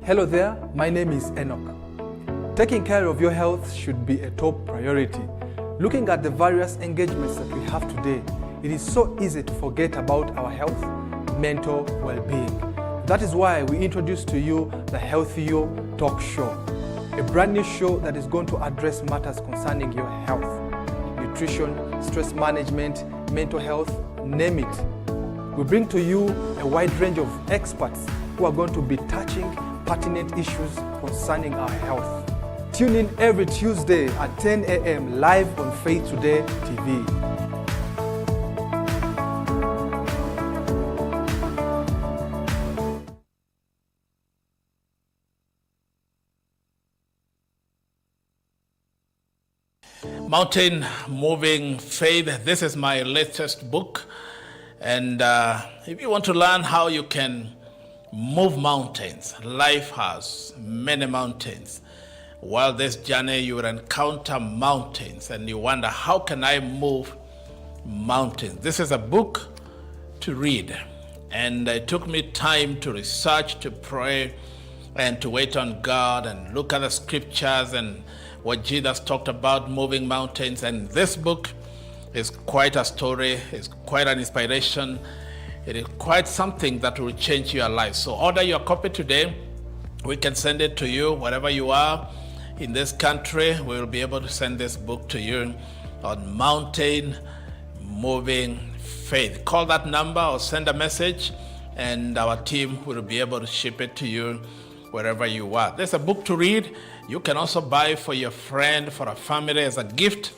Hello there, my name is Enock. Taking care of your health should be a top priority. Looking at the various engagements that we have today, it is so easy to forget about our health, mental well-being. That is why we introduce to you the Healthy You Talk Show, a brand new show that is going to address matters concerning your health, nutrition, stress management, mental health, name it. We bring to you a wide range of experts who are going to be touching pertinent issues concerning our health. Tune in every Tuesday at 10 a.m. live on Faith Today TV. Mountain Moving Faith. This is my latest book. And if you want to learn how you can move mountains, life has many mountains. While this journey, you will encounter mountains and you wonder, how can I move mountains? This is a book to read. And it took me time to research, to pray, and to wait on God and look at the scriptures and what Jesus talked about moving mountains. And this book is quite a story, it's quite an inspiration. It is quite something that will change your life. So order your copy today. We can send it to you wherever you are in this country. We will be able to send this book to you on Mountain Moving Faith. Call that number or send a message and our team will be able to ship it to you wherever you are. There's a book to read. You can also buy for your friend, for a family as a gift.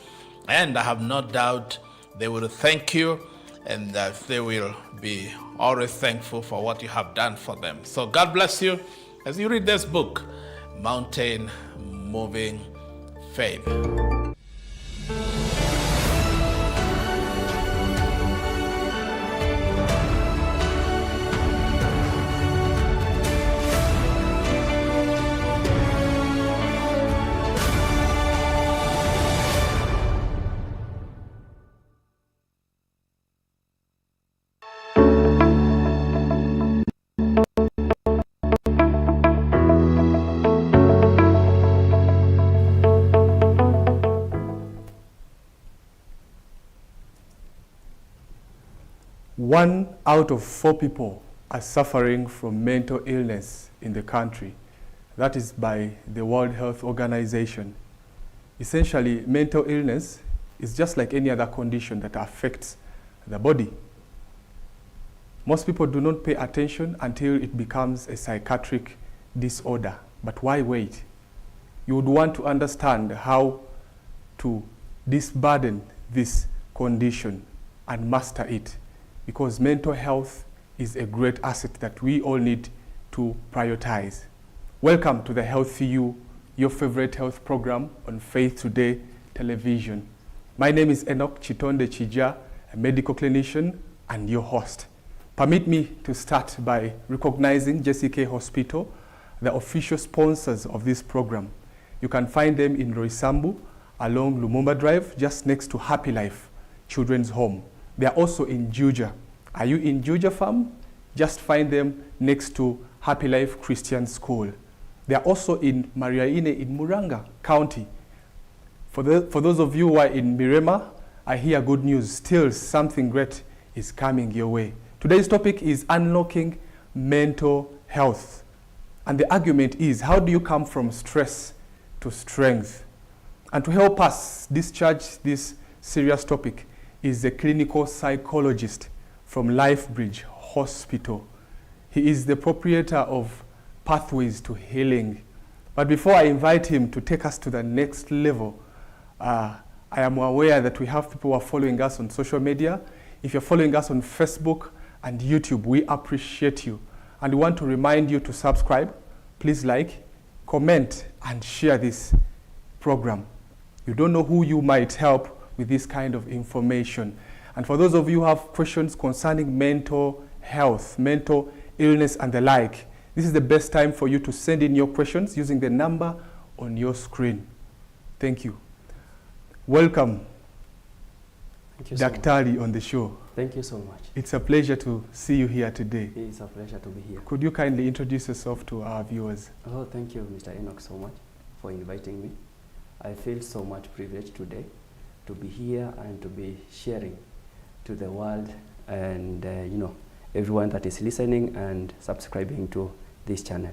And I have no doubt they will thank you and they will be always thankful for what you have done for them. So God bless you as you read this book, Mountain Moving Faith. One out of 4 people are suffering from mental illness in the country. That is by the World Health Organization. Essentially, mental illness is just like any other condition that affects the body. Most people do not pay attention until it becomes a psychiatric disorder. But why wait? You would want to understand how to disburden this condition and master it, because mental health is a great asset that we all need to prioritize. Welcome to the Healthy You, your favorite health program on Faith Today television. My name is Enock Kitondekijja, a medical clinician and your host. Permit me to start by recognizing JCK Hospital, the official sponsors of this program. You can find them in Roysambu along Lumumba Drive, just next to Happy Life Children's Home. They are also in Juja. Are you in Juja Farm? Just find them next to Happy Life Christian School. They are also in Mariaine in Muranga County. For those of you who are in Mirema, I hear good news. Still, something great is coming your way. Today's topic is unlocking mental health. And the argument is, how do you come from stress to strength? And to help us discharge this serious topic is a clinical psychologist from Lifebridge Hospital. He is the proprietor of Pathways to Healing. But before I invite him to take us to the next level, I am aware that we have people who are following us on social media. If you're following us on Facebook and YouTube, we appreciate you. And we want to remind you to subscribe. Please like, comment, and share this program. You don't know who you might help with this kind of information. And for those of you who have questions concerning mental health, mental illness, and the like, this is the best time for you to send in your questions using the number on your screen. Thank you. Welcome, Thank you so Daktari, on the show. Thank you so much. It's a pleasure to see you here today. It's a pleasure to be here. Could you kindly introduce yourself to our viewers? Oh, thank you, Mr. Enock, so much for inviting me. I feel so much privileged today to be here and to be sharing to the world and, everyone that is listening and subscribing to this channel.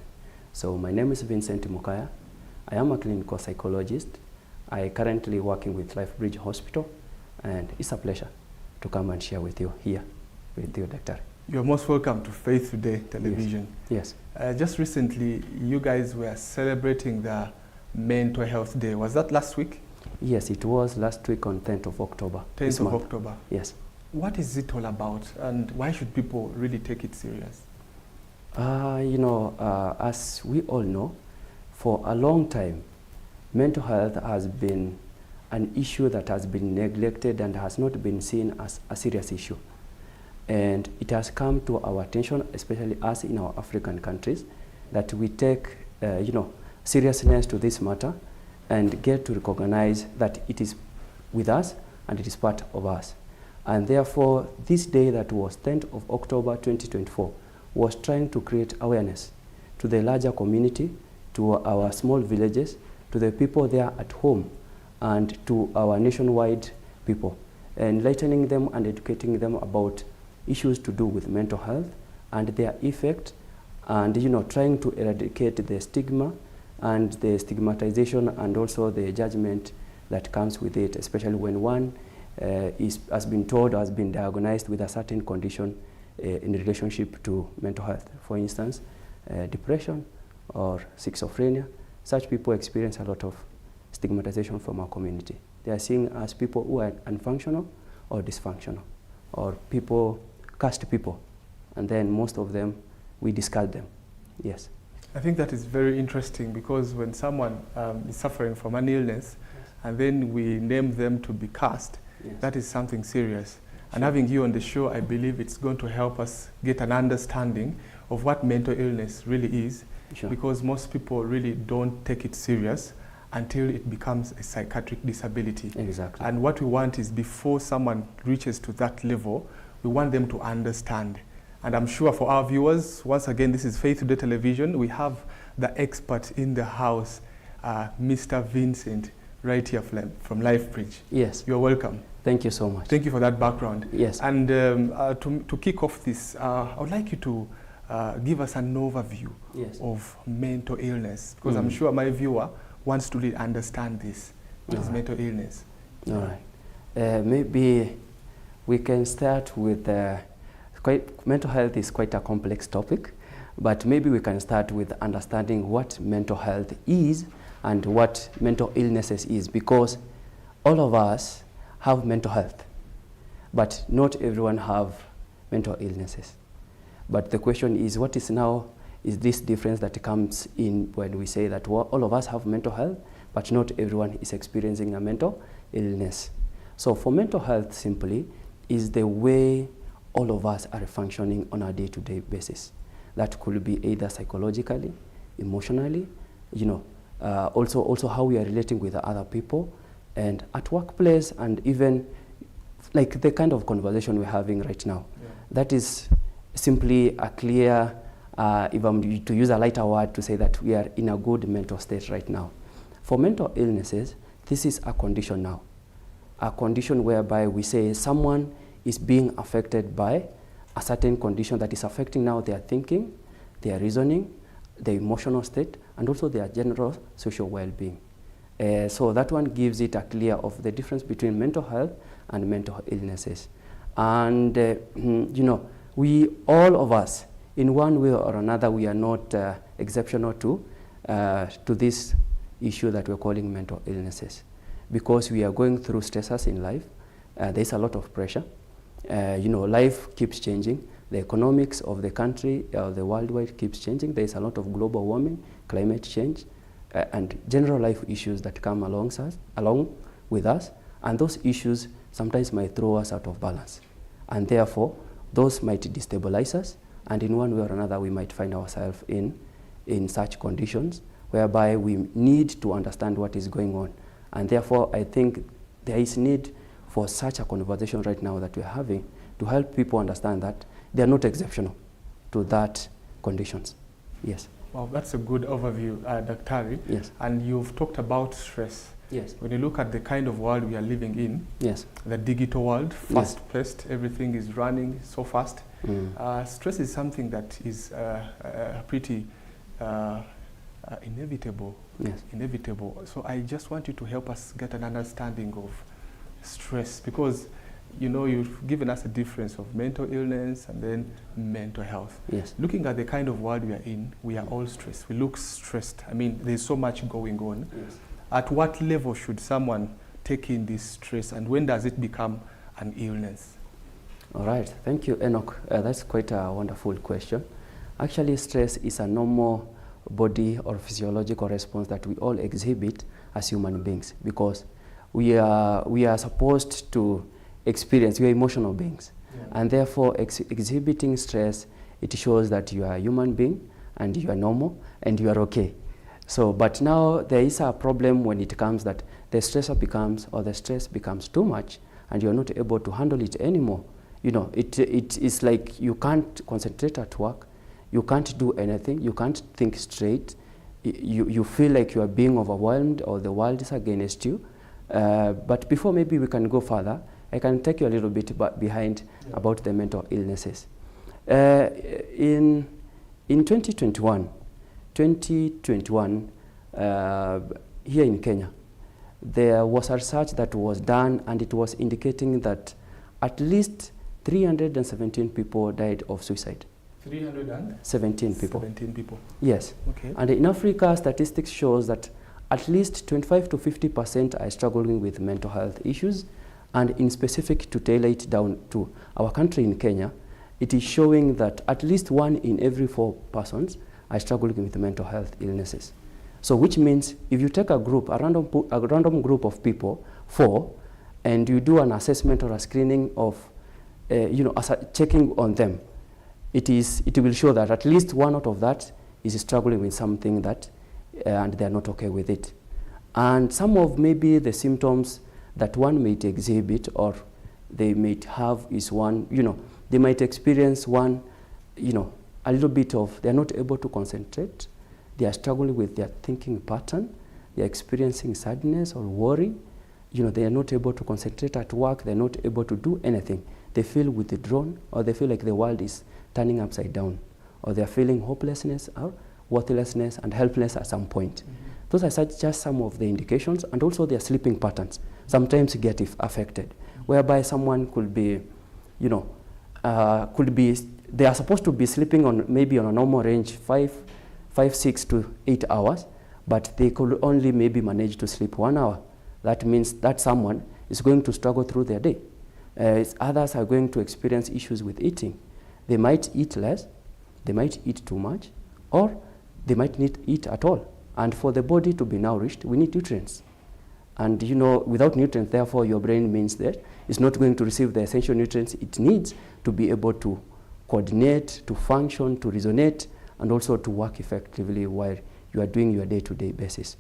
So my name is Vincent Mokaya. I am a clinical psychologist. I currently working with Lifebridge Hospital, and it's a pleasure to come and share with you here, with you, Doctor. You're most welcome to Faith Today Television. Yes. Just recently, you guys were celebrating the Mental Health Day. Was that last week? Yes, it was last week on 10th of October. 10th of October. Yes. What is it all about, and why should people really take it serious? As we all know, for a long time, mental health has been an issue that has been neglected and has not been seen as a serious issue. And it has come to our attention, especially us in our African countries, that we take, seriousness to this matter and get to recognize that it is with us and it is part of us. And therefore, this day that was 10th of October 2024 was trying to create awareness to the larger community, to our small villages, to the people there at home, and to our nationwide people, enlightening them and educating them about issues to do with mental health and their effect, and trying to eradicate the stigma and the stigmatization and also the judgment that comes with it, especially when one has been told or has been diagnosed with a certain condition in relationship to mental health. For instance, depression or schizophrenia. Such people experience a lot of stigmatization from our community. They are seen as people who are unfunctional or dysfunctional, or people, cursed people, and then most of them, we discard them. Yes. I think that is very interesting, because when someone is suffering from an illness, and then we name them to be cursed, that is something serious. And having you on the show, I believe it's going to help us get an understanding of what mental illness really is, because most people really don't take it serious until it becomes a psychiatric disability. Exactly. And what we want is, before someone reaches to that level, we want them to understand. And I'm sure for our viewers, once again, this is Faith Today Television. We have the expert in the house, Mr. Vincent, right here from Lifebridge. Yes. You're welcome. Thank you so much. Thank you for that background. Yes. And to kick off this, I would like you to give us an overview of mental illness, because I'm sure my viewer wants to really understand this. What is mental illness? All right. Maybe we can start with mental health is quite a complex topic, but maybe we can start with understanding what mental health is and what mental illnesses is, because all of us have mental health, but not everyone have mental illnesses. But the question is, what is this difference that comes in when we say that all of us have mental health, but not everyone is experiencing a mental illness. So for mental health, simply, is the way all of us are functioning on a day-to-day basis. That could be either psychologically, emotionally, also how we are relating with other people, and at workplace, and even like the kind of conversation we're having right now. That is simply a clear, if I'm to use a lighter word, to say that we are in a good mental state right now. For mental illnesses, this is a condition now. A condition whereby we say someone is being affected by a certain condition that is affecting now their thinking, their reasoning, their emotional state, and also their general social well-being. So that one gives it a clear of the difference between mental health and mental illnesses. And, we, all of us, in one way or another, we are not exceptional to this issue that we're calling mental illnesses, because we are going through stresses in life. There's a lot of pressure. Life keeps changing. The economics of the country, the worldwide keeps changing. There's a lot of global warming, climate change, and general life issues that come along with us. And those issues sometimes might throw us out of balance. And therefore, those might destabilize us. And in one way or another, we might find ourselves in such conditions whereby we need to understand what is going on. And therefore, I think there is need for such a conversation right now that we're having, to help people understand that they are not exceptional to that conditions. Yes. Well, that's a good overview, Dr. Yes. And you've talked about stress. Yes. When you look at the kind of world we are living in, Yes. the digital world, fast-paced, everything is running so fast. Stress is something that is pretty inevitable. Yes. Inevitable. So I just want you to help us get an understanding of stress, because you know you've given us a difference of mental illness and then mental health. Yes. Looking at the kind of world we are in, we are all stressed. We look stressed. I mean, there's so much going on. Yes. At what level should someone take in this stress, and when does it become an illness? All right, thank you, Enoch. That's quite a wonderful question. Actually, stress is a normal body or physiological response that we all exhibit as human beings, because we are supposed to experience, we are emotional beings. And therefore exhibiting stress, it shows that you are a human being and you are normal and you are okay. So, but now there is a problem when it comes that the stressor becomes, or the stress becomes too much and you're not able to handle it anymore. You know, it is like you can't concentrate at work, you can't do anything, you can't think straight, you feel like you are being overwhelmed or the world is against you. But before maybe we can go further, I can take you a little bit behind about the mental illnesses. In 2021, here in Kenya, there was a research that was done, and it was indicating that at least 317 people died of suicide. 317 people. 17 people. Yes. Okay. And in Africa, statistics shows that at least 25 to 50% are struggling with mental health issues. And in specific, to tailor it down to our country in Kenya, it is showing that at least 1 in every 4 persons are struggling with mental health illnesses. So which means if you take a group, a random group of people, 4, and you do an assessment or a screening of, checking on them, it will show that at least 1 out of that is struggling with something that, and they are not okay with it. And some of maybe the symptoms that one might exhibit or they might have is one, they might experience one, a little bit of, they're not able to concentrate, they are struggling with their thinking pattern, they're experiencing sadness or worry, they are not able to concentrate at work, they're not able to do anything. They feel withdrawn, or they feel like the world is turning upside down, or they're feeling hopelessness or worthlessness and helpless at some point. Those are just some of the indications, and also their sleeping patterns sometimes get affected, whereby someone could be, they are supposed to be sleeping on maybe on a normal range 6 to 8 hours, but they could only maybe manage to sleep 1 hour. That means that someone is going to struggle through their day. Others are going to experience issues with eating. They might eat less, they might eat too much, or they might not eat at all. And for the body to be nourished, we need nutrients. And without nutrients, therefore, your brain means that it's not going to receive the essential nutrients it needs to be able to coordinate, to function, to resonate, and also to work effectively while you are doing your day-to-day basis.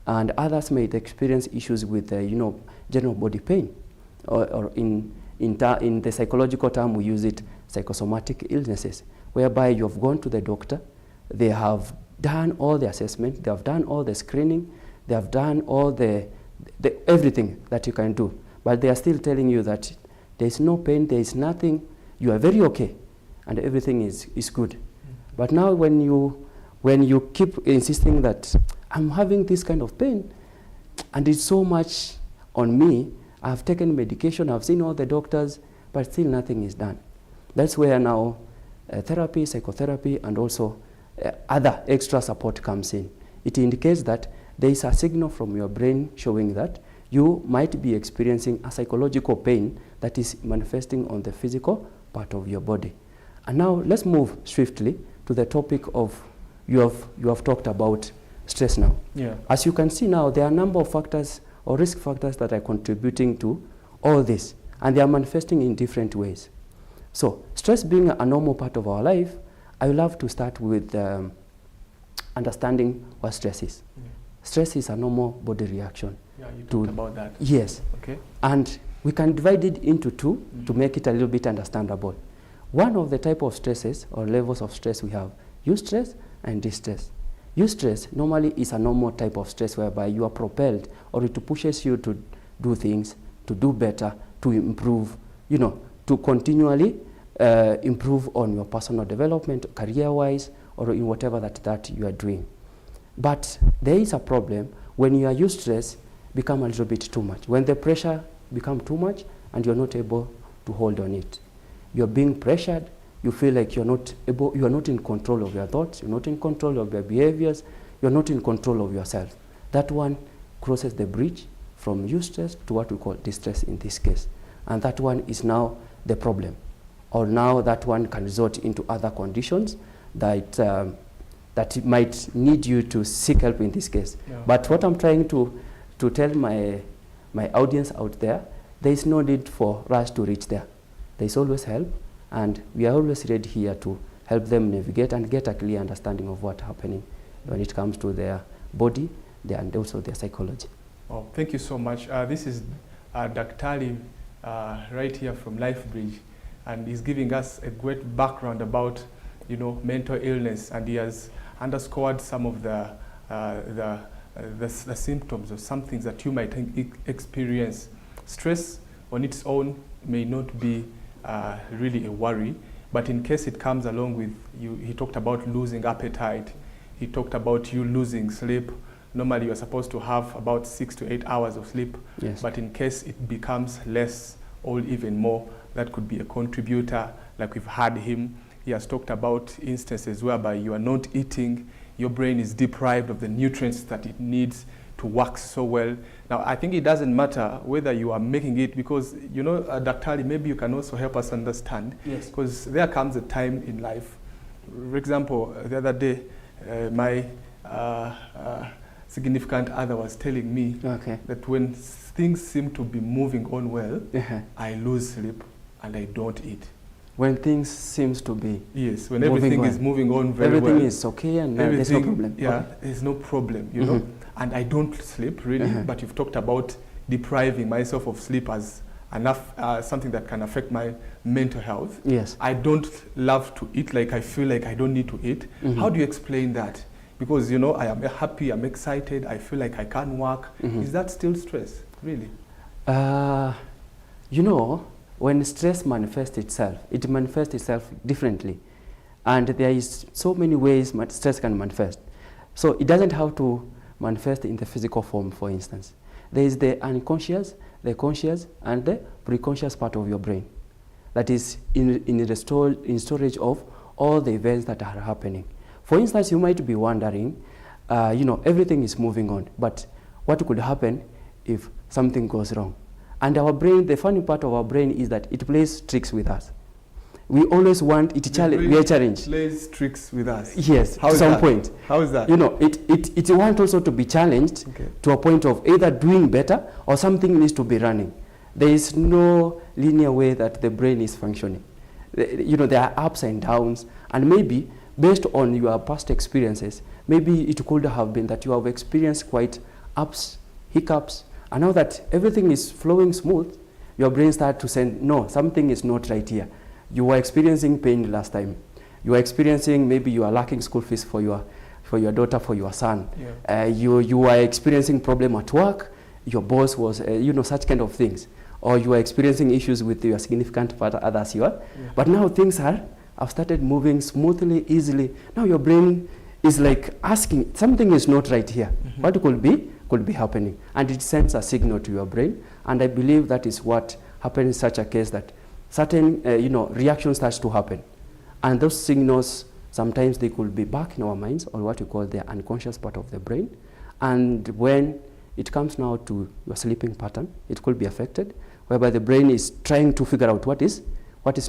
And others may experience issues with, general body pain, or in the psychological term, we use it psychosomatic illnesses, whereby you have gone to the doctor, they have done all the assessment, they have done all the screening, they have done all the everything that you can do, but they are still telling you that there is no pain, there is nothing, you are very okay, and everything is good. But now when you keep insisting that I'm having this kind of pain, and it's so much on me, I've taken medication, I've seen all the doctors, but still nothing is done. That's where now therapy, psychotherapy, and also other extra support comes in. It indicates that there is a signal from your brain showing that you might be experiencing a psychological pain that is manifesting on the physical part of your body. And now let's move swiftly to the topic of, you have talked about stress now. Yeah. As you can see now, there are a number of factors or risk factors that are contributing to all this, and they are manifesting in different ways. So stress being a normal part of our life, I would love to start with understanding what stress is. Stress is a normal body reaction. Yeah, you talked about that. Yes. Okay. And We can divide it into two to make it a little bit understandable. One of the type of stresses or levels of stress we have, eustress and distress. Eustress normally is a normal type of stress whereby you are propelled, or it pushes you to do things, to do better, to improve, to continually improve on your personal development, career-wise, or in whatever that you are doing. But there is a problem when your eustress become a little bit too much. When the pressure become too much and you're not able to hold on it. You're being pressured, you feel like you're not in control of your thoughts, you're not in control of your behaviors, you're not in control of yourself. That one crosses the bridge from eustress to what we call distress in this case. And that one is now the problem. Or now that one can result into other conditions that that might need you to seek help in this case. Yeah. But what I'm trying to tell my audience out there, there is no need for us to reach there. There is always help, and we are always ready here to help them navigate and get a clear understanding of what's happening when it comes to their body and also their psychology. Oh, thank you so much. This is Daktari right here from Lifebridge, and he's giving us a great background about mental illness, and he has underscored some of the symptoms or some things that you might experience. Stress on its own may not be really a worry, but in case it comes along with you, he talked about losing appetite, he talked about you losing sleep. Normally you're supposed to have about 6 to 8 hours of sleep, yes. But in case it becomes less or even more, that could be a contributor. Like we've had him, he has talked about instances whereby you are not eating, your brain is deprived of the nutrients that it needs to work so well. Now, I think it doesn't matter whether you are making it, because, Daktari, maybe you can also help us understand. Yes. Because there comes a time in life. For example, the other day, my significant other was telling me that when things seem to be moving on well, I lose sleep and I don't eat. When things seems to be when everything is moving on very well. Everything is okay and there's no problem. Yeah, there's no problem, you know. And I don't sleep really, but you've talked about depriving myself of sleep as something that can affect my mental health. Yes. I don't love to eat, like I feel like I don't need to eat. How do you explain that? Because, I am happy, I'm excited, I feel like I can work. Is that still stress, really? When stress manifests itself, it manifests itself differently. And there is so many ways stress can manifest. So it doesn't have to manifest in the physical form, for instance. There is the unconscious, the conscious, and the preconscious part of your brain. That is in storage of all the events that are happening. For instance, you might be wondering, everything is moving on, but what could happen if something goes wrong? And our brain, the funny part of our brain is that it plays tricks with us. We always want it we are challenged. Plays tricks with us. Yes, to some point. How is that? It wants also to be challenged to a point of either doing better or something needs to be running. There is no linear way that the brain is functioning. There are ups and downs, and maybe based on your past experiences, maybe it could have been that you have experienced quite ups, hiccups, and now that everything is flowing smooth, your brain starts to say, no, something is not right here. You were experiencing pain last time. You are experiencing, maybe you are lacking school fees for your daughter, for your son. Yeah. You are experiencing problem at work. Your boss was, such kind of things. Or you are experiencing issues with your significant others here. Yeah. But now things have started moving smoothly, easily. Now your brain is like asking, something is not right here. What could be happening? And it sends a signal to your brain. And I believe that is what happens in such a case, that certain, reaction starts to happen. And those signals, sometimes they could be back in our minds, or what we call the unconscious part of the brain. And when it comes now to your sleeping pattern, it could be affected, whereby the brain is trying to figure out what is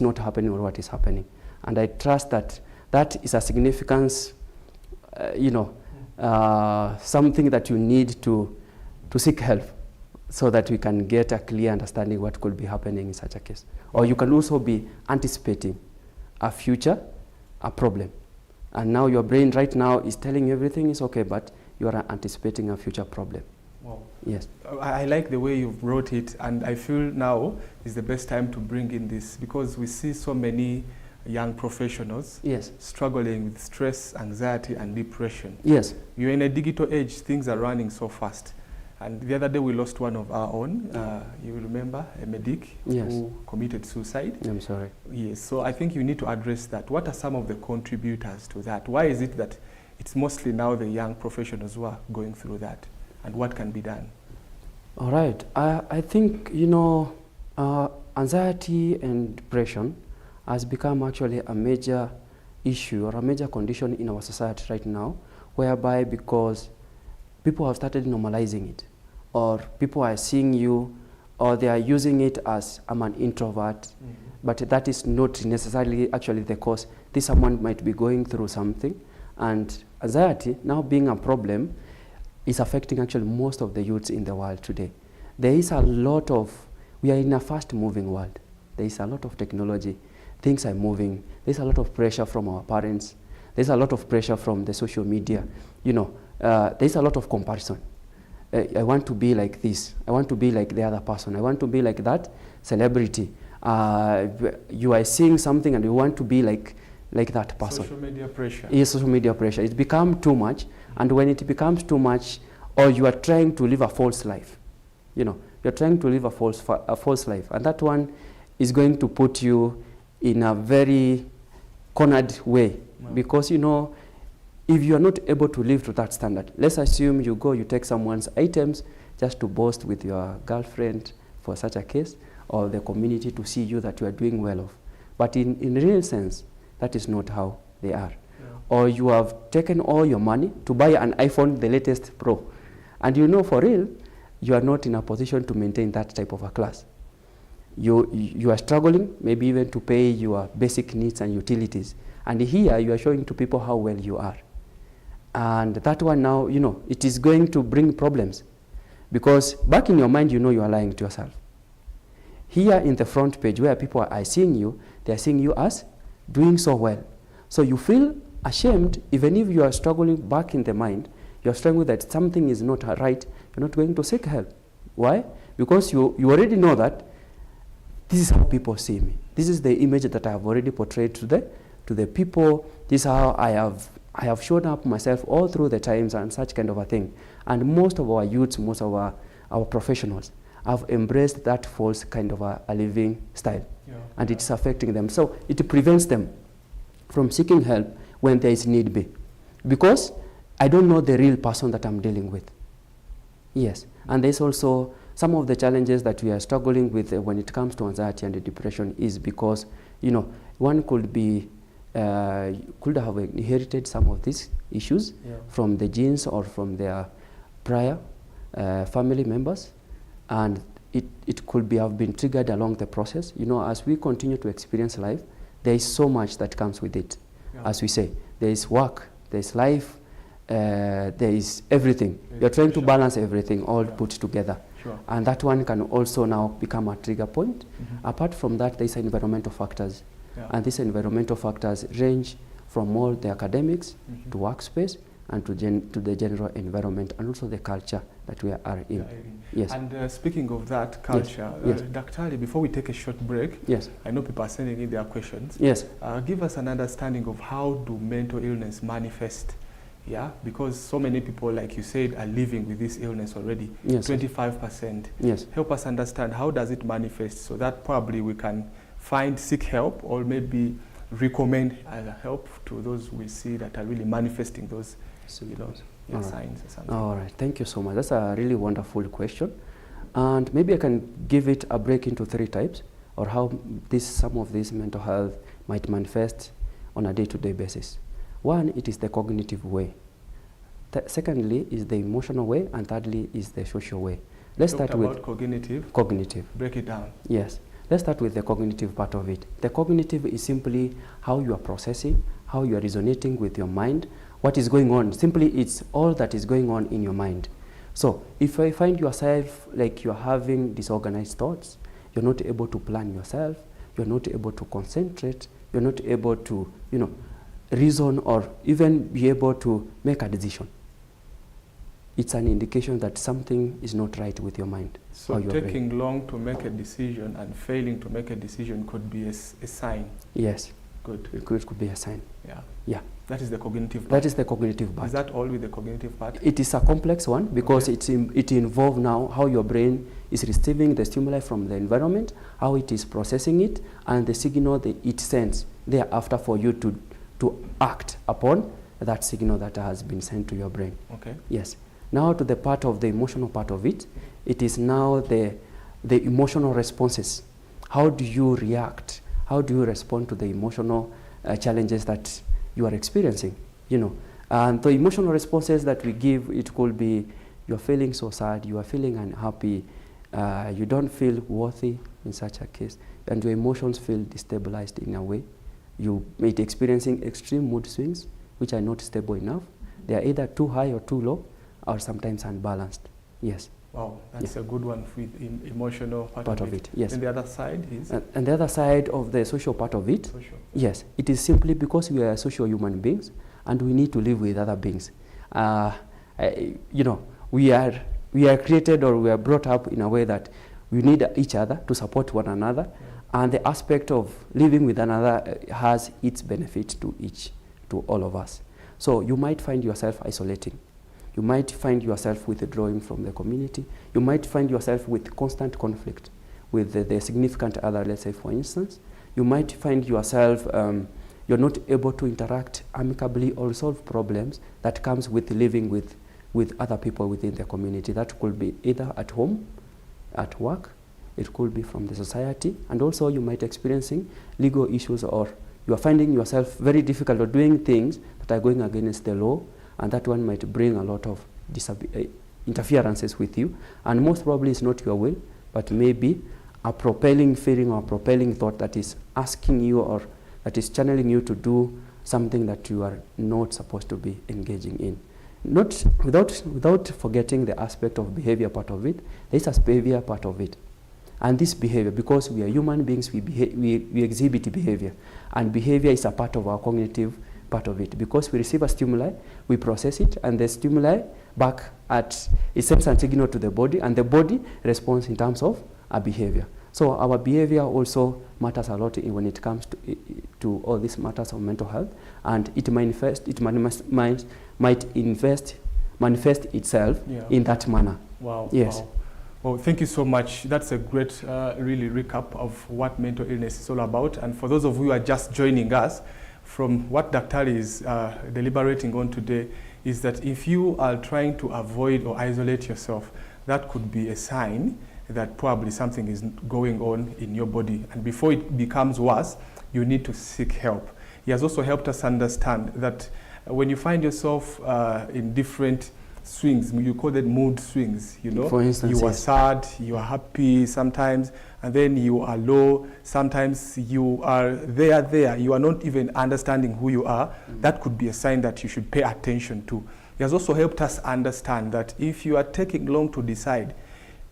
not happening or what is happening. And I trust that is a significance, something that you need to seek help, so that we can get a clear understanding what could be happening in such a case. Or you can also be anticipating a future, a problem. And now your brain right now is telling you everything is okay, but you are anticipating a future problem. Wow. Yes. I like the way you've brought it, and I feel now is the best time to bring in this, because we see so many young professionals Yes. struggling with stress, anxiety, and depression. Yes. You're in a digital age, things are running so fast. And the other day we lost one of our own, you remember, a medic Yes. who committed suicide. I'm sorry. Yes, so I think you need to address that. What are some of the contributors to that? Why is it that it's mostly now the young professionals who are going through that? And what can be done? All right. I think, you know, anxiety and depression has become actually a major issue or a major condition in our society right now, whereby because people have started normalizing it, or people are seeing you, or they are using it as, I'm an introvert, but that is not necessarily actually the cause. This someone might be going through something, and anxiety now being a problem is affecting actually most of the youths in the world today. There is a lot of, we are in a fast moving world. There is a lot of technology. Things are moving. There's a lot of pressure from our parents. There's a lot of pressure from the social media. You know, there's a lot of comparison. I want to be like this. I want to be like the other person. I want to be like that celebrity. You are seeing something and you want to be like that person. Social media pressure. Yes, social media pressure. It's become too much. And when it becomes too much, or you are trying to live a false life, you know, you're trying to live a false life, and that one is going to put you in a very cornered way. Wow. Because, you know, if you are not able to live to that standard, let's assume you go, you take someone's items just to boast with your girlfriend for such a case, or the community to see you that you are doing well off. But in real sense, that is not how they are. Or you have taken all your money to buy an iPhone, the latest Pro. And you know for real, you are not in a position to maintain that type of a class. You are struggling, maybe even to pay your basic needs and utilities. And here you are showing to people how well you are. And that one now, you know, it is going to bring problems. Because back in your mind, you know you are lying to yourself. Here in the front page where people are seeing you, they are seeing you as doing so well. So you feel ashamed, even if you are struggling back in the mind, you are struggling that something is not right, you're not going to seek help. Why? Because you already know that this is how people see me. This is the image that I have already portrayed to the people. This is how I have shown up myself all through the times and such kind of a thing. And most of our youths, most of our professionals have embraced that false kind of a living style. Yeah. And it's affecting them. So it prevents them from seeking help when there is need be. Because I don't know the real person that I'm dealing with. Yes. And there's also some of the challenges that we are struggling with when it comes to anxiety and depression is because, you know, one could be, could have inherited some of these issues from the genes or from their prior family members. And it could be have been triggered along the process. You know, as we continue to experience life, there is so much that comes with it. Yeah. As we say, there is work, there is life, there is everything. You're trying to balance everything all put together. Sure. And that one can also now become a trigger point. Apart from that, there is environmental factors. Yeah. And these environmental factors range from all the academics to workspace and to the general environment and also the culture that we are in. Yes. And speaking of that culture, Daktari, before we take a short break, I know people are sending in their questions. Yes. Give us an understanding of how do mental illness manifest? Yeah, because so many people, like you said, are living with this illness already. Yes. 25%. Yes. Help us understand how does it manifest, so that probably we can seek help, or maybe recommend help to those we see that are really manifesting those symptoms. Signs or something. All right, thank you so much. That's a really wonderful question. And maybe I can give it a break into 3 types, or how some of this mental health might manifest on a day-to-day basis. One, it is the cognitive way. Secondly is the emotional way, and thirdly is the social way. Let's start with cognitive. Cognitive. Break it down. Yes. Let's start with the cognitive part of it. The cognitive is simply how you are processing, how you are resonating with your mind, what is going on. Simply, it's all that is going on in your mind. So, if I find yourself like you're having disorganized thoughts, you're not able to plan yourself, you're not able to concentrate, you're not able to, you know, reason or even be able to make a decision. it's an indication that something is not right with your mind. So taking long to make a decision and failing to make a decision could be a sign. Yes. Good. It could be a sign. Yeah. Yeah. That is the cognitive part. That is the cognitive part. Is that all with the cognitive part? It is a complex one because it involves now how your brain is receiving the stimuli from the environment, how it is processing it, and the signal that it sends thereafter for you to act upon that signal that has been sent to your brain. Okay. Yes. Now to the part of the emotional part of it, it is now the emotional responses. How do you react? How do you respond to the emotional challenges that you are experiencing? You know, and the emotional responses that we give, it could be you're feeling so sad, you are feeling unhappy, you don't feel worthy in such a case, and your emotions feel destabilized in a way. You may be experiencing extreme mood swings, which are not stable enough. They are either too high or too low, or sometimes unbalanced. Yes. Wow, that's a good one with emotional part of it. Yes. And the other side is? And the other side of the social part of it, yes, it is simply because we are social human beings and we need to live with other beings. You know, we are created, or we are brought up in a way that we need each other to support one another, and the aspect of living with another has its benefit to all of us. So you might find yourself isolating. You might find yourself withdrawing from the community. You might find yourself with constant conflict with the significant other, let's say, for instance. You might find yourself, you're not able to interact amicably or solve problems that comes with living with other people within the community. That could be either at home, at work, it could be from the society, and also you might experiencing legal issues, or you are finding yourself very difficult or doing things that are going against the law, and that one might bring a lot of interferences with you, and most probably it's not your will, but maybe a propelling feeling or a propelling thought that is asking you, or that is channeling you to do something that you are not supposed to be engaging in. Not without forgetting the aspect of behavior part of it. There is a behavior part of it. And this behavior, because we are human beings, we exhibit behavior, and behavior is a part of our cognitive part of it. Because we receive a stimuli, we process it, and the stimuli it sends a signal to the body, and the body responds in terms of a behavior. So our behavior also matters a lot when it comes to all these matters of mental health, and it manifest might manifest itself in that manner. Wow. Yes. Wow. Well, thank you so much. That's a great, really recap of what mental illness is all about. And for those of you who are just joining us, from what Dr. is deliberating on today, is that if you are trying to avoid or isolate yourself, that could be a sign that probably something is going on in your body. And before it becomes worse, you need to seek help. He has also helped us understand that when you find yourself in different swings, you call it mood swings, you know. For instance, you are sad, you are happy sometimes, and then you are low. Sometimes you are there. You are not even understanding who you are. That could be a sign that you should pay attention to. He has also helped us understand that if you are taking long to decide,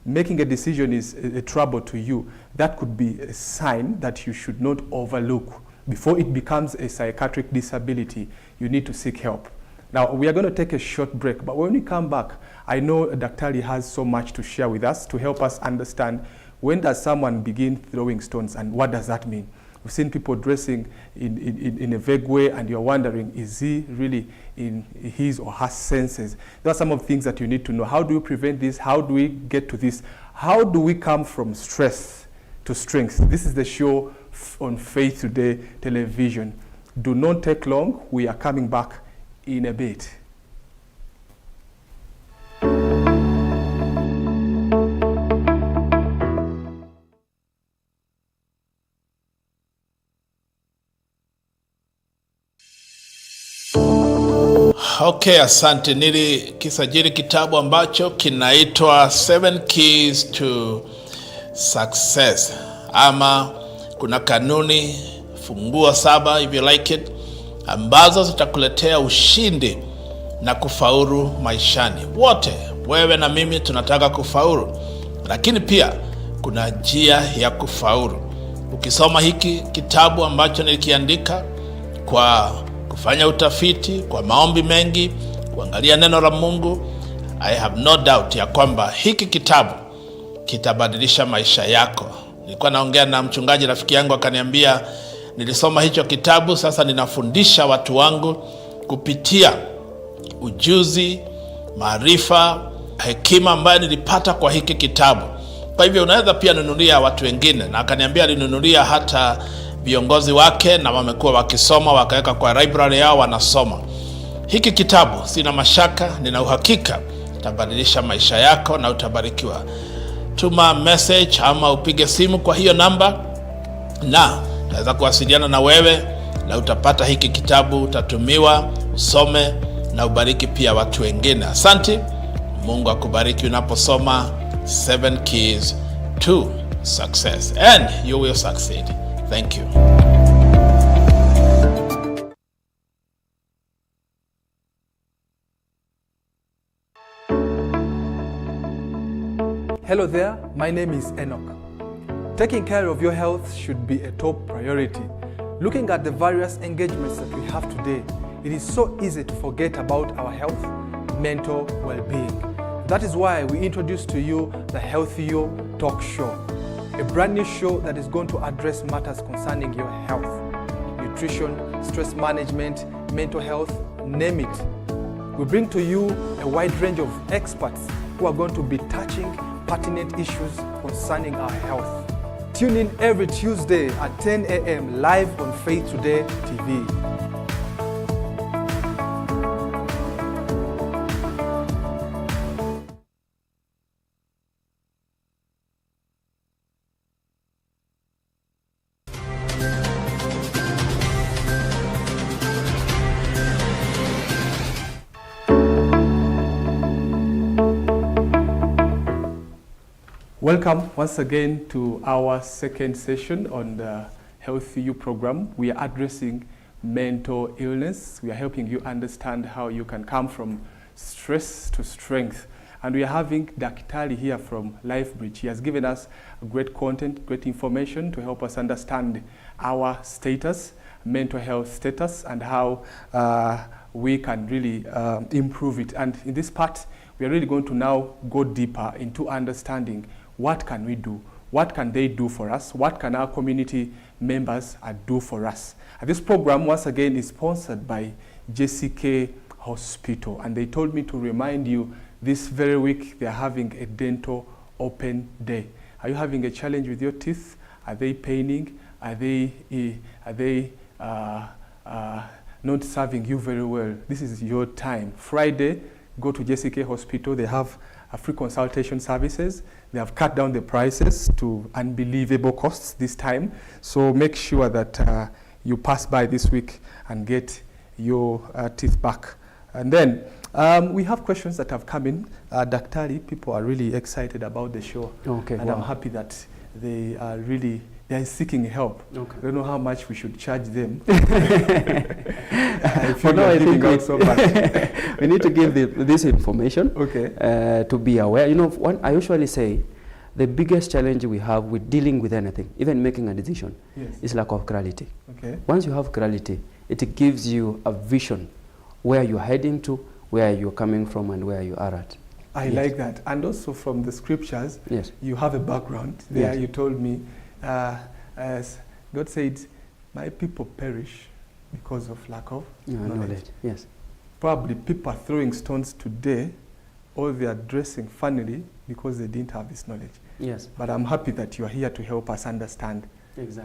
making a decision is a trouble to you, that could be a sign that you should not overlook. Before it becomes a psychiatric disability, you need to seek help. Now, we are going to take a short break, but when we come back, I know Dr. has so much to share with us to help us understand when does someone begin throwing stones and what does that mean. We've seen people dressing in a vague way, and you're wondering, is he really in his or her senses? There are some of the things that you need to know. How do we prevent this? How do we get to this? How do we come from stress to strength? This is the show on Faith Today television. Do not take long. We are coming back in a bit. Okay, asante. Nilikisajili kitabu ambacho kinaitwa 7 Keys to Success, ama kuna kanuni funguo 7 if you like it, ambazo zitakuletea ushindi na kufaulu maishani. Wote, wewe na mimi, tunataka kufaulu, lakini pia kuna njia ya kufaulu. Ukisoma hiki kitabu ambacho nilikiandika kwa kufanya utafiti, kwa maombi mengi, kuangalia neno la Mungu, I have no doubt ya kwamba hiki kitabu kitabadilisha maisha yako. Nilikuwa naongea na mchungaji rafiki yangu akaniambia, nilisoma hicho kitabu, sasa ninafundisha watu wangu kupitia ujuzi, maarifa, hekima ambayo nilipata kwa hiki kitabu. Kwa hivyo unaweza pia nunulia watu wengine, na akaniambia alinunulia hata viongozi wake, na wamekuwa wakisoma, wakaweka kwa library yao wanasoma. Hiki kitabu sina mashaka, nina uhakika kitabadilisha maisha yako na utabarikiwa. Tuma message ama upige simu kwa hiyo namba, na naweza kuwasiliana na wewe, na utapata hiki kitabu, utatumiwa, usome na ubariki pia watu wengine. Asante. Mungu akubariki unaposoma 7 Keys to Success, and you will succeed. Thank you. Hello there, my name is Enock. Taking care of your health should be a top priority. Looking at the various engagements that we have today, it is so easy to forget about our health, mental well-being. That is why we introduce to you the Healthy You Talk Show, a brand new show that is going to address matters concerning your health, nutrition, stress management, mental health, name it. We bring to you a wide range of experts who are going to be touching pertinent issues concerning our health. Tune in every Tuesday at 10 a.m. live on Faith Today TV. Welcome once again to our second session on the Healthy You program. We are addressing mental illness. We are helping you understand how you can come from stress to strength. And we are having Daktari here from Lifebridge. He has given us great content, great information to help us understand our status, mental health status, and how we can really improve it. And in this part, we are really going to now go deeper into understanding what can we do, what can they do for us, what can our community members do for us. And this program, once again, is sponsored by JCK Hospital. And they told me to remind you, this very week, they are having a dental open day. Are you having a challenge with your teeth? Are they paining? Are they not serving you very well? This is your time. Friday, go to JCK Hospital. They have free consultation services. They have cut down the prices to unbelievable costs this time. So make sure that you pass by this week and get your teeth back. And then we have questions that have come in. Daktari, people are really excited about the show. Okay, and I'm happy that they are really seeking help. Okay. I don't know how much we should charge them. I feel I think out so much. we need to give this information, okay, to be aware. You know, I usually say the biggest challenge we have with dealing with anything, even making a decision, yes, is lack of clarity. Okay. Once you have clarity, it gives you a vision where you're heading to, where you're coming from, and where you are at. I like that. And also from the scriptures, yes, you have a background there. Yes. You told me, as God said, my people perish because of lack of knowledge. Yes. Probably people are throwing stones today, or they are dressing funnily because they didn't have this knowledge. Yes. But I'm happy that you are here to help us understand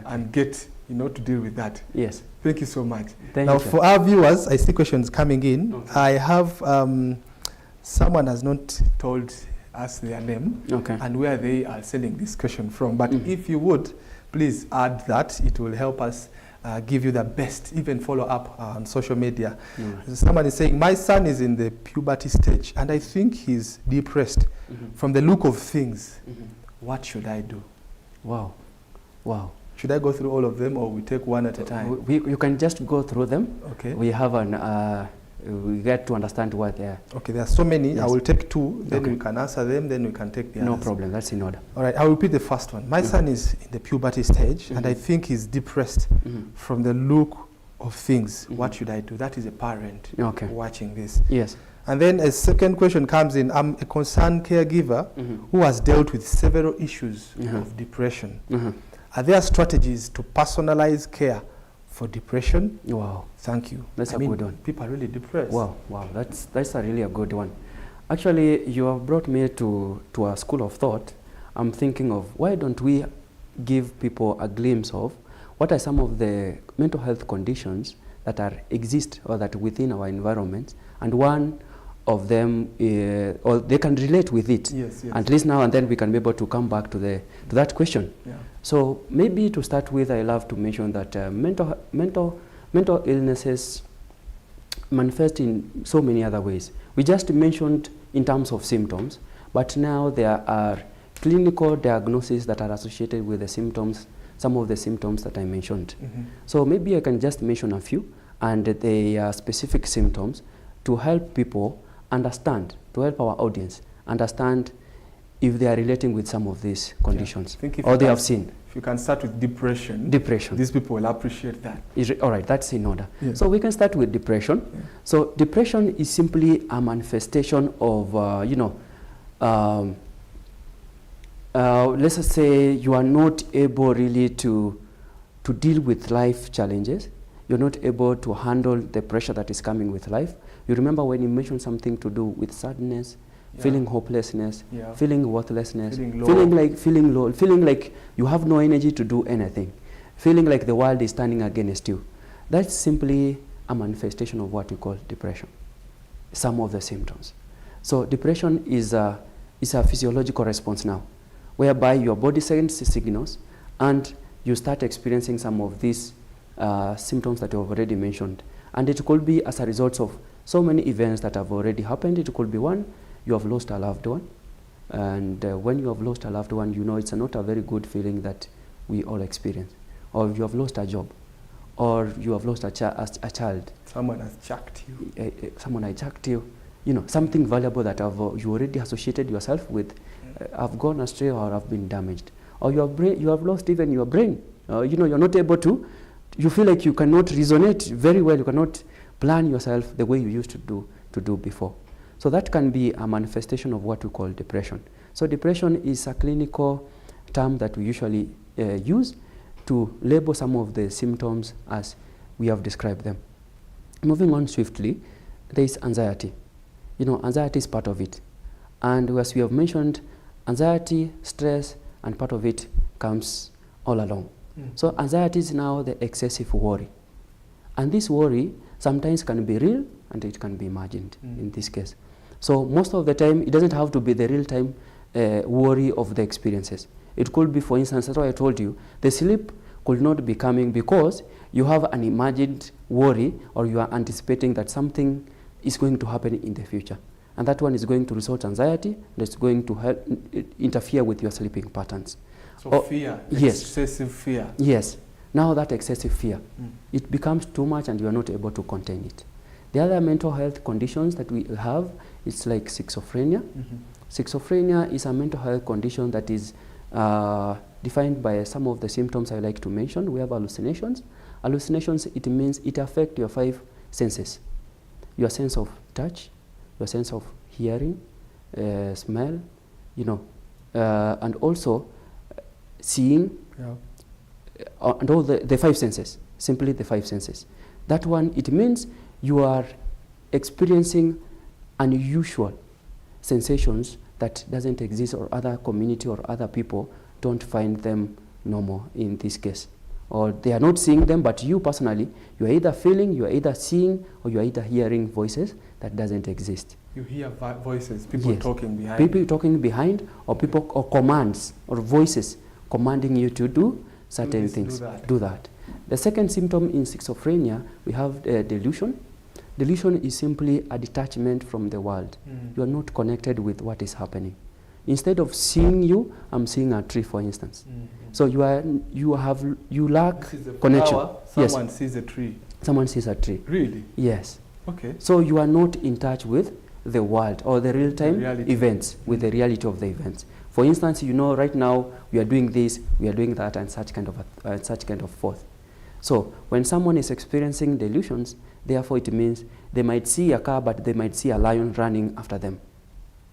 and get, to deal with that. Yes. Thank you so much. Thank now, you. for our viewers, I see questions coming in. Okay. I have someone has not told us their name, okay, and where they are sending this question from. But if you would, please add that. It will help us give you the best, even follow up on social media. Someone is saying, my son is in the puberty stage, and I think he's depressed. From the look of things, what should I do? Wow. Wow. Should I go through all of them, or we take one at a time? You can just go through them. Okay. We have we get to understand what they are. Okay, there are so many. Yes. I will take two, then Okay. we can answer them, then we can take the others. No problem, that's in order. All right, I will repeat the first one. My son is in the puberty stage, and I think he's depressed. From the look of things, what should I do? That is a parent Okay. watching this. Yes. And then a second question comes in. I'm a concerned caregiver who has dealt with several issues of depression. Are there strategies to personalize care for depression? Wow. Thank you. That's a good one. People are really depressed. Wow, that's a really a good one. Actually, you have brought me to a school of thought. I'm thinking of why don't we give people a glimpse of what are some of the mental health conditions that exist or that within our environment, and one of them, or they can relate with it. Yes, yes. At least now and then we can be able to come back to that question. Yeah. So maybe to start with, I love to mention that mental illnesses manifest in so many other ways. We just mentioned in terms of symptoms, but now there are clinical diagnoses that are associated with the symptoms, some of the symptoms that I mentioned. So maybe I can just mention a few, and they are specific symptoms to help people understand, to help our audience understand if they are relating with some of these conditions, or they have seen. If you can start with depression. Depression. These people will appreciate that. All right, that's in order. Yeah. So we can start with depression. Yeah. So depression is simply a manifestation of, let's just say you are not able really to deal with life challenges. You're not able to handle the pressure that is coming with life. You remember when you mentioned something to do with sadness, feeling hopelessness, feeling worthlessness, feeling low, feeling like you have no energy to do anything, feeling like the world is turning against you. That's simply a manifestation of what we call depression, some of the symptoms. So depression is a physiological response now, whereby your body sends signals and you start experiencing some of these symptoms that you have already mentioned. And it could be as a result of so many events that have already happened. It could be one, you have lost a loved one. And when you have lost a loved one, you know it's not a very good feeling that we all experience. Or you have lost a job, or you have lost a child. Someone has chucked you. Someone has chucked you. You know, something valuable that you already associated yourself with, have gone astray or have been damaged. Or you have lost even your brain. You're not able to, you feel like you cannot resonate very well, you cannot plan yourself the way you used to do before. So that can be a manifestation of what we call depression. So depression is a clinical term that we usually use to label some of the symptoms as we have described them. Moving on swiftly, there is anxiety. Anxiety is part of it. And as we have mentioned, anxiety, stress, and part of it comes all along. So anxiety is now the excessive worry. And this worry sometimes can be real and it can be imagined in this case. So most of the time, it doesn't have to be the real-time worry of the experiences. It could be, for instance, that's why I told you, the sleep could not be coming because you have an imagined worry or you are anticipating that something is going to happen in the future. And that one is going to result in anxiety, that's going to interfere with your sleeping patterns. So fear, yes. Excessive fear. Yes. Now that excessive fear, it becomes too much and you are not able to contain it. The other mental health conditions that we have, it's like schizophrenia. Schizophrenia is a mental health condition that is defined by some of the symptoms I like to mention. We have hallucinations. Hallucinations, it means it affects your 5 senses. Your sense of touch, your sense of hearing, smell, and also seeing, and all the 5 senses, simply the 5 senses. That one, it means you are experiencing unusual sensations that doesn't exist, or other community or other people don't find them normal in this case. Or they are not seeing them, but you personally, you are either feeling, you are either seeing, or you are either hearing voices that doesn't exist. You hear voices, people talking behind. People talking behind, or commands, or voices commanding you to do certain things. Do that. The second symptom in schizophrenia, we have delusion. Delusion is simply a detachment from the world. You are not connected with what is happening. Instead of seeing you, I'm seeing a tree, for instance. So you lack connection. Someone sees a tree. Someone sees a tree. Really? Yes. Okay. So you are not in touch with the world or the real-time events, with the reality of the events. For instance, right now we are doing this, we are doing that, and such kind of forth. So when someone is experiencing delusions, therefore it means they might see a car, but they might see a lion running after them.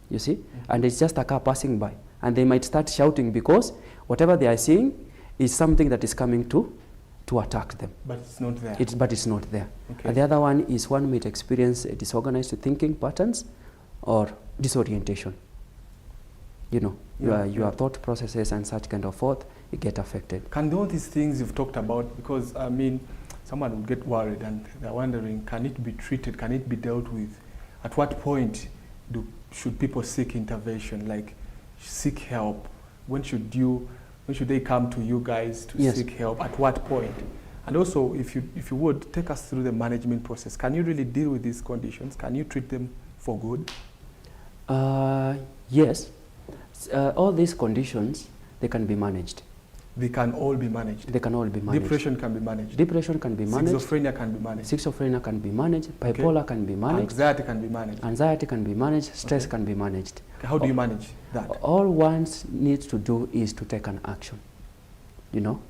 You see? And it's just a car passing by. And they might start shouting because whatever they are seeing is something that is coming to attack them. But it's not there. But it's not there. Okay. And the other one is one might experience disorganized thinking patterns or disorientation. You know, your thought processes and such kind of forth, you get affected. Can all these things you've talked about, because I mean, someone will get worried and they're wondering, can it be treated, can it be dealt with? At what point should people seek intervention, like seek help? When should they come to you guys to Yes. seek help? At what point? And also, if you would, take us through the management process. Can you really deal with these conditions? Can you treat them for good? Yes. All these conditions, they can be managed. They can all be managed. They can all be managed. Depression can be managed. Depression can be managed. Schizophrenia can be managed. Schizophrenia can be managed. Bipolar can be managed. Anxiety can be managed. Anxiety can be managed. Stress can be managed. Okay, how do you manage that? All one needs to do is to take an action. You know,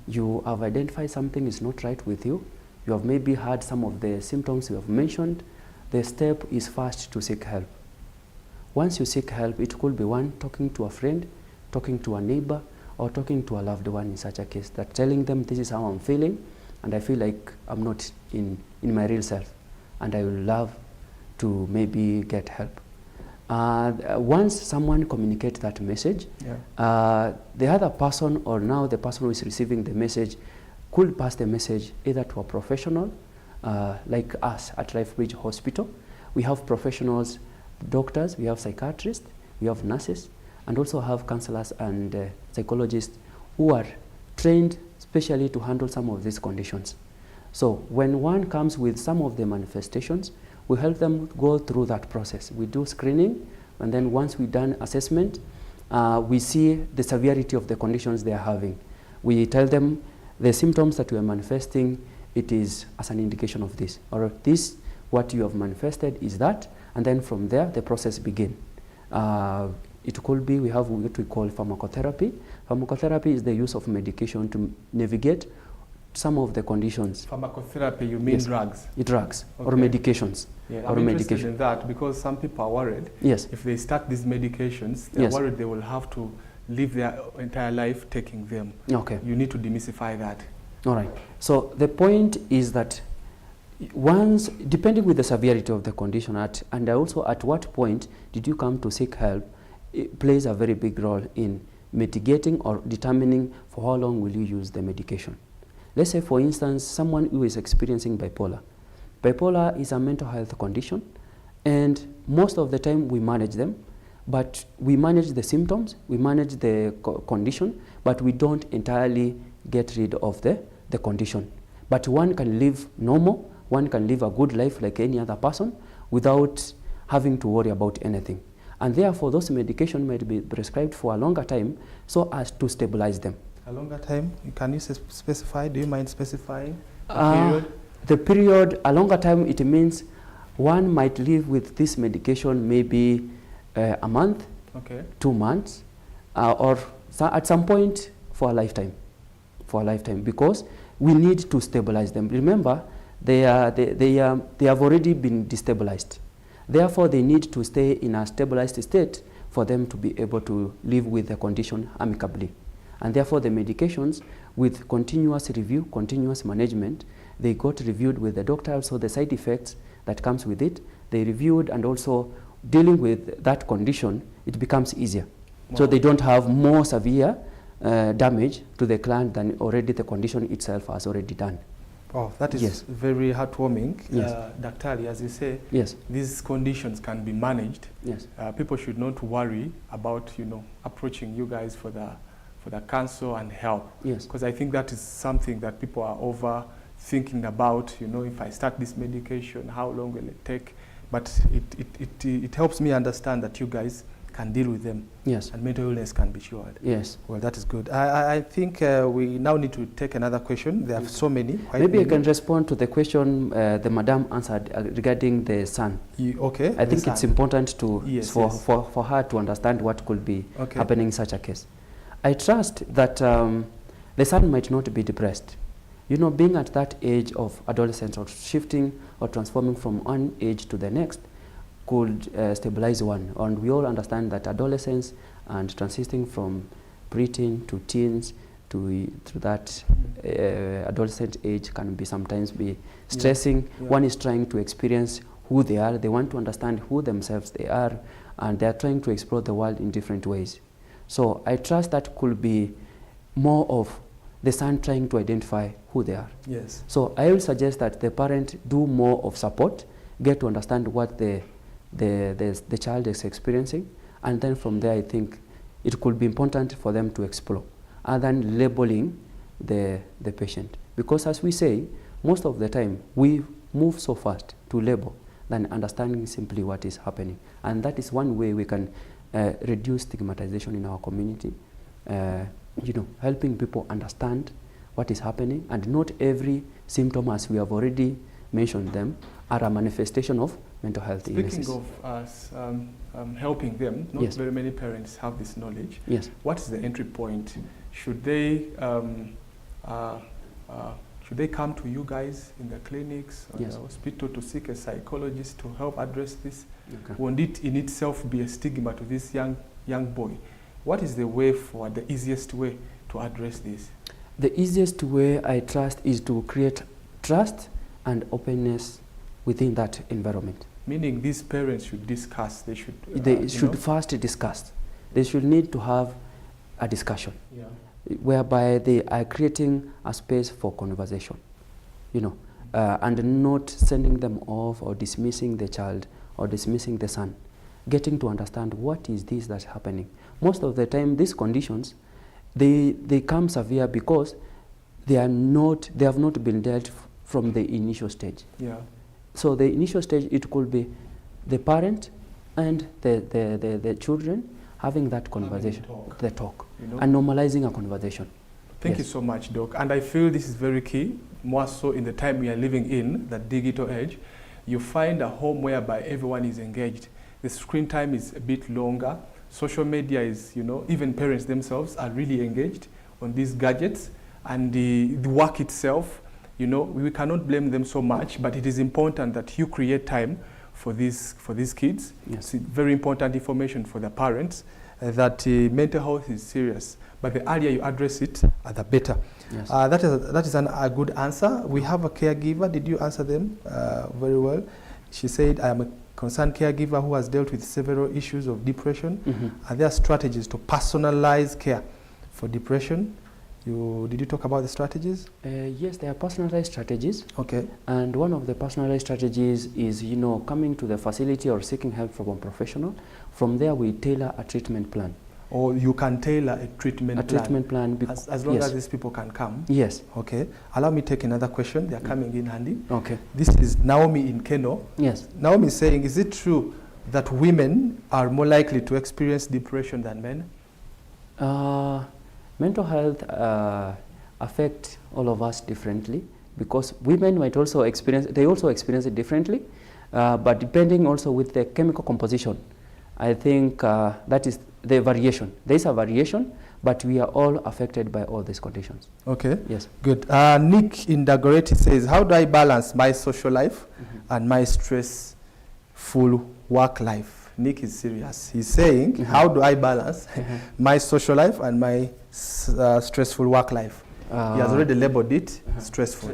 you have identified something is not right with you. You have maybe had some of the symptoms you have mentioned. The step is first to seek help. Once you seek help, it could be one, talking to a friend, talking to a neighbor, or talking to a loved one in such a case, that telling them this is how I'm feeling, and I feel like I'm not in my real self, and I would love to maybe get help. Once someone communicates that message, the other person, or now the person who is receiving the message, could pass the message either to a professional, like us at Lifebridge Hospital. We have professionals, doctors, we have psychiatrists, we have nurses, and also have counselors and psychologists who are trained specially to handle some of these conditions. So when one comes with some of the manifestations, we help them go through that process. We do screening, and then once we've done assessment, we see the severity of the conditions they are having. We tell them the symptoms that we are manifesting, it is as an indication of this, or this, what you have manifested is that, and then from there the process begins. It could be, we have what we call pharmacotherapy. Pharmacotherapy is the use of medication to navigate some of the conditions. Pharmacotherapy, you mean drugs? Drugs, or medications. Yeah, I'm interested in that because some people are worried. Yes. If they start these medications, they're worried they will have to live their entire life taking them. Okay. You need to demystify that. All right. So the point is that once, depending with the severity of the condition, and also at what point did you come to seek help, it plays a very big role in mitigating or determining for how long will you use the medication. Let's say, for instance, someone who is experiencing bipolar. Bipolar is a mental health condition, and most of the time we manage them, but we manage the symptoms, we manage the condition, but we don't entirely get rid of the condition. But one can live normal, one can live a good life like any other person without having to worry about anything. And therefore, those medications might be prescribed for a longer time so as to stabilize them. A longer time? Can you specify? Do you mind specifying the period? The period, a longer time, it means one might live with this medication maybe a month, 2 months, or at some point for a lifetime. Because we need to stabilize them. Remember, they have already been destabilized. Therefore, they need to stay in a stabilized state for them to be able to live with the condition amicably. And therefore, the medications, with continuous review, continuous management, they got reviewed with the doctor, so the side effects that comes with it, they reviewed, and also dealing with that condition, it becomes easier. Wow. So they don't have more severe damage to the client than already the condition itself has already done. Oh, that is very heartwarming. Yes. Daktari, as you say, yes, these conditions can be managed. Yes. People should not worry about, approaching you guys for the counsel and help. Yes. Because I think that is something that people are over thinking about. If I start this medication, how long will it take? But it helps me understand that you guys can deal with them. Yes. And mental illness can be cured. Yes. Well, that is good. I think we now need to take another question. There are so many. Maybe I can respond to the question the madam answered regarding the son. Okay. I think it's important to for her to understand what could be happening in such a case. I trust that the son might not be depressed. You know, being at that age of adolescence or shifting or transforming from one age to the next could stabilize one. And we all understand that adolescence and transitioning from preteen to teens to that adolescent age can be sometimes be stressing. Yeah. One is trying to experience who they are. They want to understand who themselves they are, and they are trying to explore the world in different ways. So I trust that could be more of the son trying to identify who they are. Yes. So I will suggest that the parent do more of support, get to understand what the child is experiencing, and then from there I think it could be important for them to explore, other than labeling the patient. Because as we say, most of the time we move so fast to label than understanding simply what is happening. And that is one way we can reduce stigmatization in our community, you know, helping people understand what is happening, and not every symptom, as we have already mentioned them, are a manifestation of mental health illnesses. Speaking of us helping them, not Yes. very many parents have this knowledge. Yes. What is the entry point? Should they come to you guys in the clinics or Yes. the hospital to seek a psychologist to help address this? Okay. Won't it in itself be a stigma to this young boy? What is the way forward, the easiest way to address this? The easiest way, I trust, is to create trust and openness within that environment. Meaning these parents should discuss, they should... They should first discuss. They should need to have a discussion, Yeah. whereby they are creating a space for conversation, you know, and not sending them off or dismissing the child or dismissing the son. Getting to understand what is this that's happening. Most of the time, these conditions, they come severe because they have not been dealt from the initial stage. Yeah. So the initial stage, it could be the parent and the children having that conversation, the talk, You know? and normalizing a conversation. Thank you Yes. so much, Doc. And I feel this is very key, more so in the time we are living in, that digital age. You find a home whereby everyone is engaged. The screen time is a bit longer. Social media is, you know, even parents themselves are really engaged on these gadgets. And the work itself, you know, we cannot blame them so much, but it is important that you create time for these kids. Yes. It's very important information for the parents that mental health is serious. But the earlier you address it, the better. Yes. That is a good answer. We have a caregiver. Did you answer them very well? She said, I am a concerned caregiver who has dealt with several issues of depression. Mm-hmm. Are there strategies to personalize care for depression? Did you talk about the strategies? Yes, there are personalized strategies. Okay. And one of the personalized strategies is, you know, coming to the facility or seeking help from a professional. From there, we tailor a treatment plan. Or you can tailor a treatment plan. Treatment plan. As long yes. as these people can come. Yes. Okay. Allow me to take another question. They are coming in handy. Okay. This is Naomi in Keno. Yes. Naomi is saying, is it true that women are more likely to experience depression than men? Mental health affect all of us differently, because women might also experience it differently, but depending also with the chemical composition, I think that is the variation. There is a variation, but we are all affected by all these conditions. Okay. Yes. Good. Nick in Dagoretti says, how do I balance my social life and my stressful work life? Nick is serious. He's saying, how do I balance my social life and my stressful work life? He has already labeled it stressful.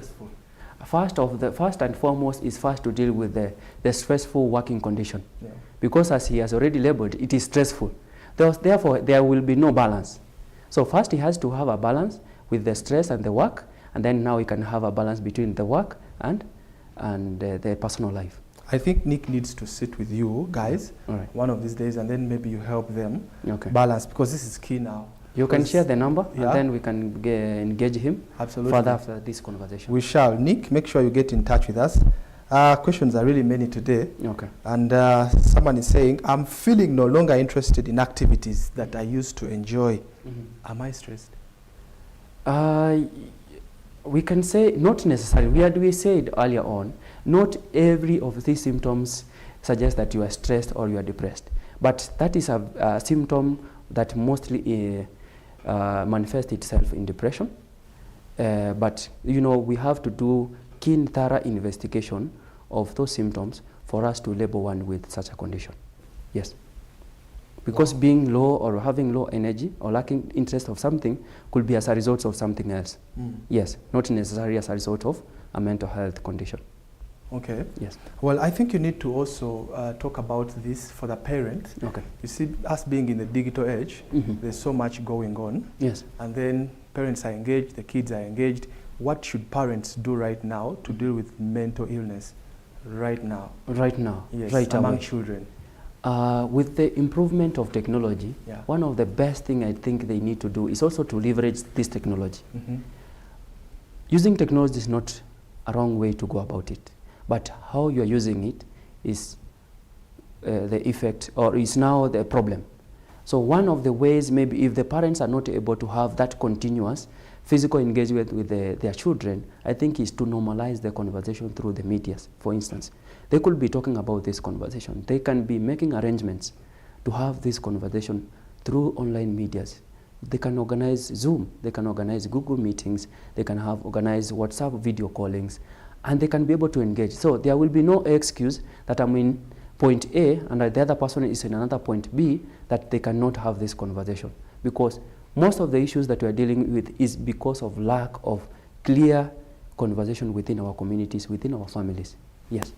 First and foremost is first to deal with the stressful working condition. Yeah. Because as he has already labeled, it is stressful. Therefore, there will be no balance. So first he has to have a balance with the stress and the work, and then now he can have a balance between the work and the personal life. I think Nick needs to sit with you guys one of these days, and then maybe you help them balance, because this is key now. You can share the number, and then we can engage him further after this conversation. We shall. Nick, make sure you get in touch with us. Questions are really many today. Okay. And someone is saying, I'm feeling no longer interested in activities that I used to enjoy. Am I stressed? We can say not necessarily. We said earlier on, not every of these symptoms suggest that you are stressed or you are depressed. But that is a symptom that mostly manifests itself in depression. But you know, we have to do keen, thorough investigation of those symptoms for us to label one with such a condition. Yes. Because being low or having low energy or lacking interest of something could be as a result of something else. Yes, not necessarily as a result of a mental health condition. Okay. Yes. Well, I think you need to also talk about this for the parent. Okay. You see, us being in the digital age, there's so much going on. Yes. And then parents are engaged, the kids are engaged. What should parents do right now to deal with mental illness right now? Right now, Yes, right among away. children. With the improvement of technology, Yeah. one of the best things I think they need to do is also to leverage this technology. Using technology is not a wrong way to go about it, but how you are using it is the effect, or is now the problem. So one of the ways, maybe if the parents are not able to have that continuous physical engagement with their children, I think is to normalize the conversation through the medias. For instance, they could be talking about this conversation. They can be making arrangements to have this conversation through online medias. They can organize Zoom, they can organize Google meetings, they can have organized WhatsApp video callings, and they can be able to engage. So there will be no excuse that I'm in point A and the other person is in another point B, that they cannot have this conversation. Because most of the issues that we are dealing with is because of lack of clear conversation within our communities, within our families. Yes.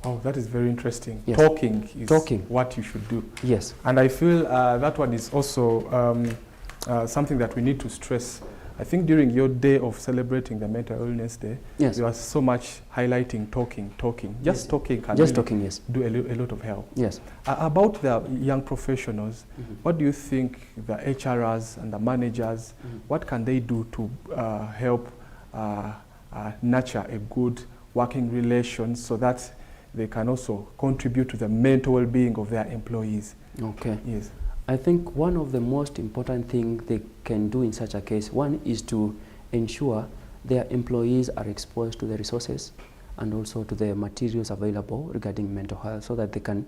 Oh, that is very interesting. Yes. Talking is what you should do. Yes. And I feel that one is also something that we need to stress. I think during your day of celebrating the Mental Illness Day, Yes. you are so much highlighting talking. Just Yes. talking can Just really talking, yes. do a lot of help. Yes. About the young professionals, what do you think the HRs and the managers, what can they do to help nurture a good working relation so that they can also contribute to the mental well-being of their employees? Okay. Yes. I think one of the most important things they can do in such a case, one is to ensure their employees are exposed to the resources and also to the materials available regarding mental health, so that they can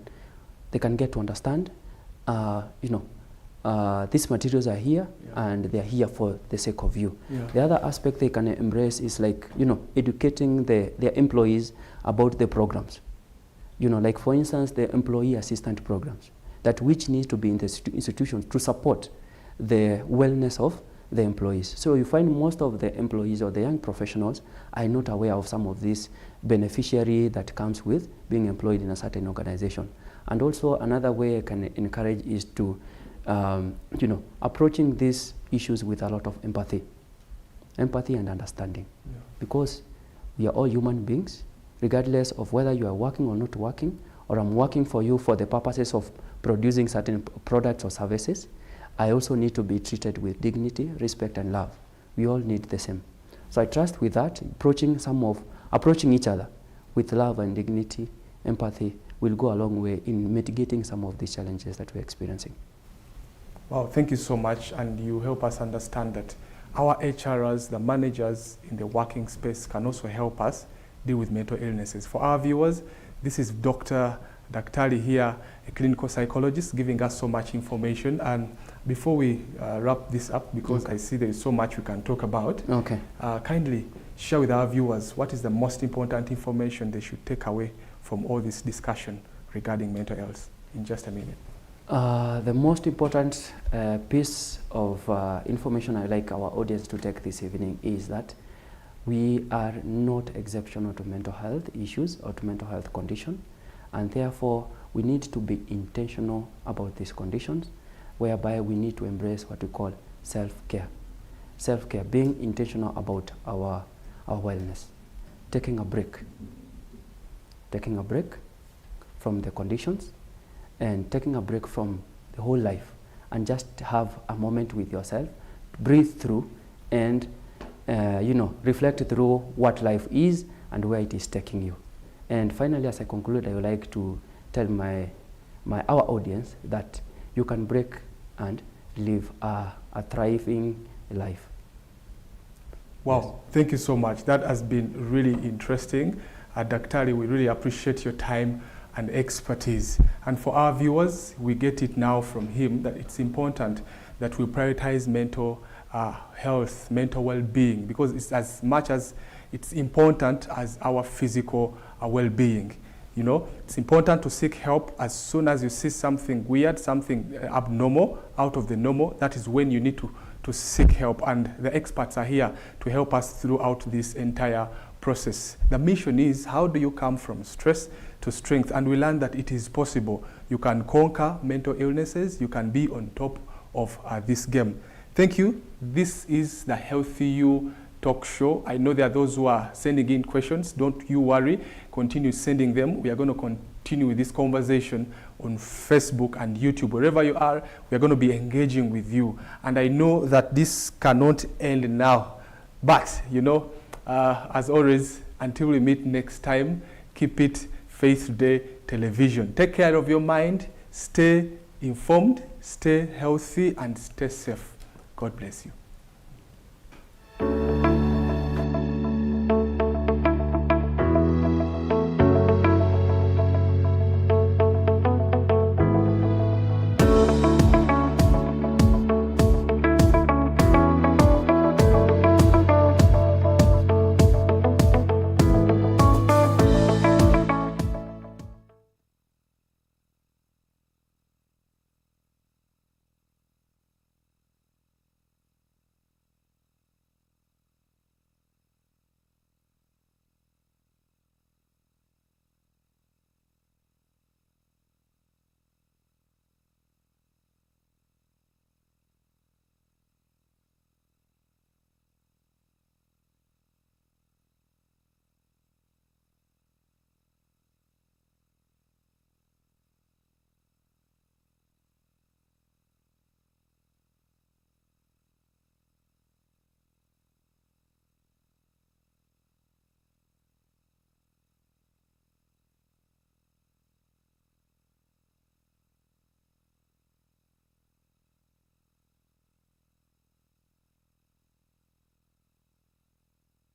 get to understand, these materials are here, and they are here for the sake of you. Yeah. The other aspect they can embrace is educating their employees about the programs. Like for instance, the employee assistant programs, that which needs to be in the institutions to support the wellness of the employees. So you find most of the employees or the young professionals are not aware of some of this beneficiary that comes with being employed in a certain organization. And also another way I can encourage is to, approaching these issues with a lot of empathy and understanding. Yeah. Because we are all human beings, regardless of whether you are working or not working, or I'm working for you for the purposes of producing certain products or services. I also need to be treated with dignity, respect, and love. We all need the same. So I trust with that, approaching each other with love and dignity, empathy, will go a long way in mitigating some of these challenges that we're experiencing. Wow, thank you so much. And you help us understand that our HRs, the managers in the working space, can also help us deal with mental illnesses. For our viewers, this is Dr. Daktari here, a clinical psychologist, giving us so much information. And before we wrap this up, because I see there is so much we can talk about, kindly share with our viewers what is the most important information they should take away from all this discussion regarding mental health in just a minute. The most important piece of information I'd like our audience to take this evening is that we are not exceptional to mental health issues or to mental health condition, and therefore we need to be intentional about these conditions, whereby we need to embrace what we call self-care. Self-care, being intentional about our wellness, taking a break from the conditions, and taking a break from the whole life, and just have a moment with yourself, breathe through, and reflect through what life is and where it is taking you. And finally, as I conclude, I would like to tell our audience that you can break and live a thriving life. Wow, Yes. Thank you so much. That has been really interesting. Daktari, we really appreciate your time and expertise. And for our viewers, we get it now from him that it's important that we prioritize mental health, mental well-being, because it's as much as it's important as our physical well-being. You know, it's important to seek help as soon as you see something weird, something abnormal, out of the normal. That is when you need to seek help, and the experts are here to help us throughout this entire process. The mission is, how do you come from stress to strength? And we learn that it is possible. You can conquer mental illnesses. You can be on top of this game. Thank you. This is the Healthy You Talk Show. I know there are those who are sending in questions. Don't you worry. Continue sending them. We are going to continue with this conversation on Facebook and YouTube. Wherever you are, we are going to be engaging with you. And I know that this cannot end now. But, you know, as always, until we meet next time, keep it Faith Day Television. Take care of your mind. Stay informed, stay healthy, and stay safe. God bless you.